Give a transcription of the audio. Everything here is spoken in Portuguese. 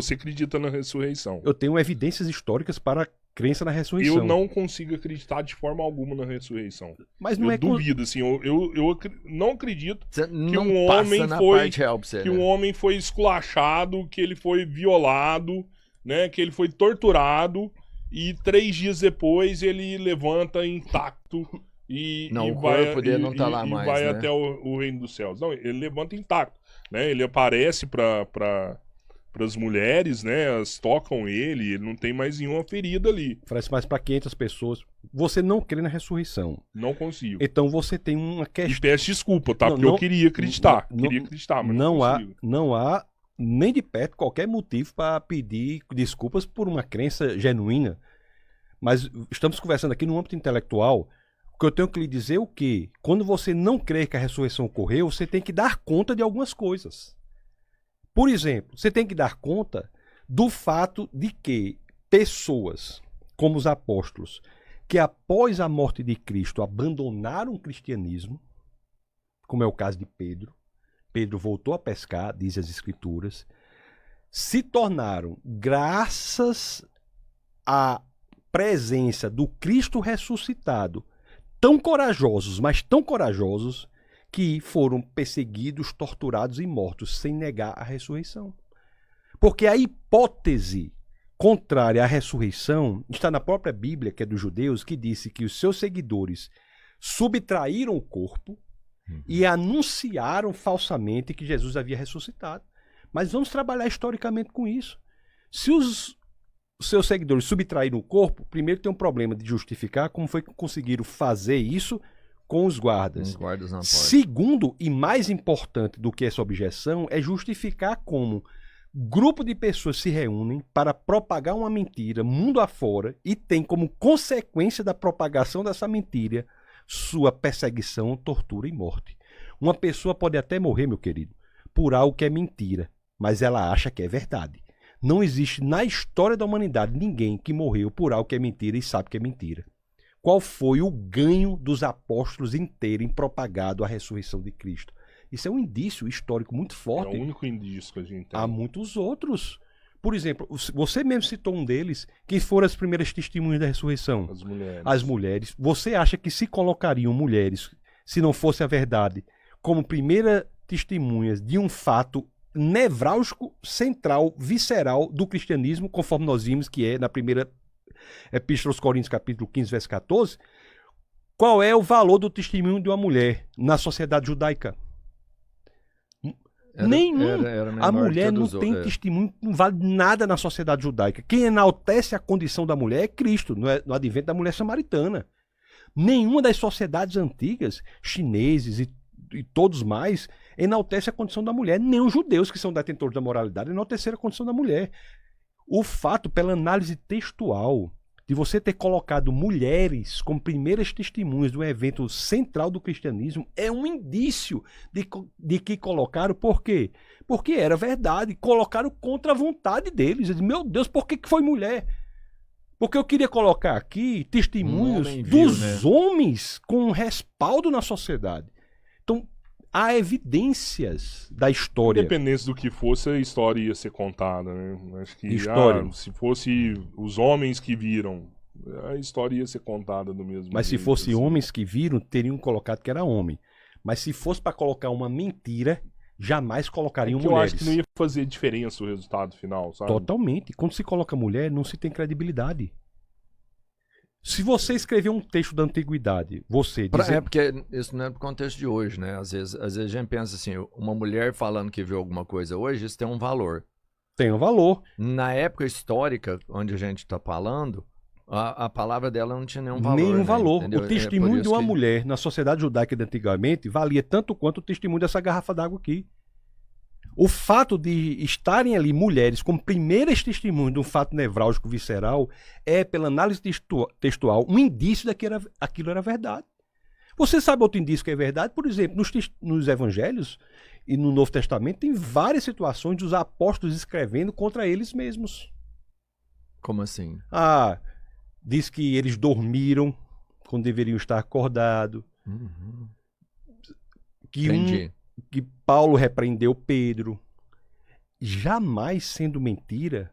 Você acredita na ressurreição. Eu tenho evidências históricas para a crença na ressurreição. Eu não consigo acreditar de forma alguma na ressurreição. Mas não eu duvido, assim, eu não acredito Você que não um passa homem na foi parte real pra você, que né? um homem foi esculachado, que ele foi violado, né, que ele foi torturado e 3 dias depois ele levanta intacto e Não, e o vai, corpo dele não tá lá e mais, vai né? até o reino dos céus. Não, ele levanta intacto, né? Ele aparece para as mulheres, né? Elas tocam ele não tem mais nenhuma ferida ali. Oferece mais para 500 pessoas. Você não crê na ressurreição. Não consigo. Então você tem uma E questão. peço desculpa, tá? Não, Porque não- eu queria acreditar. não- Queria acreditar, mas não não há, consigo. não há nem de perto qualquer motivo para pedir desculpas por uma crença genuína. Mas estamos conversando aqui no âmbito intelectual. O que eu tenho que lhe dizer é o quê? Quando você não crê que a ressurreição ocorreu, você tem que dar conta de algumas coisas. Por exemplo, você tem que dar conta do fato de que pessoas, como os apóstolos, que após a morte de Cristo abandonaram o cristianismo, como é o caso de Pedro, Pedro voltou a pescar, diz as Escrituras, se tornaram, graças à presença do Cristo ressuscitado, tão corajosos, mas tão corajosos, que foram perseguidos, torturados e mortos, sem negar a ressurreição. Porque a hipótese contrária à ressurreição está na própria Bíblia, que é dos judeus, que disse que os seus seguidores subtraíram o corpo e anunciaram falsamente que Jesus havia ressuscitado. Mas vamos trabalhar historicamente com isso. Se os seus seguidores subtraíram o corpo, primeiro tem um problema de justificar como foi que conseguiram fazer isso com os guardas. Os guardas na porta. Segundo, e mais importante do que essa objeção, é justificar como grupo de pessoas se reúnem para propagar uma mentira mundo afora e tem como consequência da propagação dessa mentira sua perseguição, tortura e morte. Uma pessoa pode até morrer, meu querido, por algo que é mentira, mas ela acha que é verdade. Não existe na história da humanidade ninguém que morreu por algo que é mentira e sabe que é mentira. Qual foi o ganho dos apóstolos em terem propagado a ressurreição de Cristo? Isso é um indício histórico muito forte. É o único indício que a gente tem. Há muitos outros. Por exemplo, você mesmo citou um deles, que foram as primeiras testemunhas da ressurreição. As mulheres. As mulheres. Você acha que se colocariam mulheres, se não fosse a verdade, como primeiras testemunhas de um fato nevrálgico, central, visceral do cristianismo, conforme nós vimos que é na primeira Epístola aos Coríntios, capítulo 15, verso 14? Qual é o valor do testemunho de uma mulher na sociedade judaica? Nenhum. Era A menor mulher que não todos os tem outros. testemunho, não vale nada na sociedade judaica. Quem enaltece a condição da mulher é Cristo, no advento da mulher samaritana. Nenhuma das sociedades antigas, chineses e todos mais, enaltece a condição da mulher. Nem os judeus, que são detentores da moralidade, enalteceram a condição da mulher. O fato, pela análise textual, de você ter colocado mulheres como primeiras testemunhas de um evento central do cristianismo é um indício de que colocaram. Por quê? Porque era verdade. Colocaram contra a vontade deles. Eles, meu Deus, por que foi mulher? Porque eu queria colocar aqui testemunhos homem viu, dos né? homens com respaldo na sociedade. Então, há evidências da história. Independente do que fosse, a história ia ser contada, né? Acho que História. se fosse os homens que viram, a história ia ser contada do mesmo Mas se jeito, fosse assim. homens que viram, teriam colocado que era homem. Mas se fosse para colocar uma mentira, jamais colocariam Porque eu mulheres. acho que não ia fazer diferença o resultado final, sabe? Totalmente. Quando se coloca mulher, não se tem credibilidade. Se você escrever um texto da antiguidade, você dizer... É porque isso não é pro contexto de hoje, né? Às vezes a gente pensa assim, uma mulher falando que viu alguma coisa hoje, isso tem um valor. Tem um valor. Na época histórica, onde a gente está falando, a palavra dela não tinha nenhum valor. Nenhum né? valor. Entendeu? O É testemunho por de isso uma que- mulher na sociedade judaica de antigamente valia tanto quanto o testemunho dessa garrafa d'água aqui. O fato de estarem ali mulheres como primeiras testemunhas de um fato nevrálgico visceral é, pela análise textual, um indício de que aquilo era verdade. Você sabe outro indício que é verdade? Por exemplo, nos evangelhos e no Novo Testamento tem várias situações dos apóstolos escrevendo contra eles mesmos. Como assim? Diz que eles dormiram quando deveriam estar acordados. Entendi. Que Paulo repreendeu Pedro. jamais sendo mentira,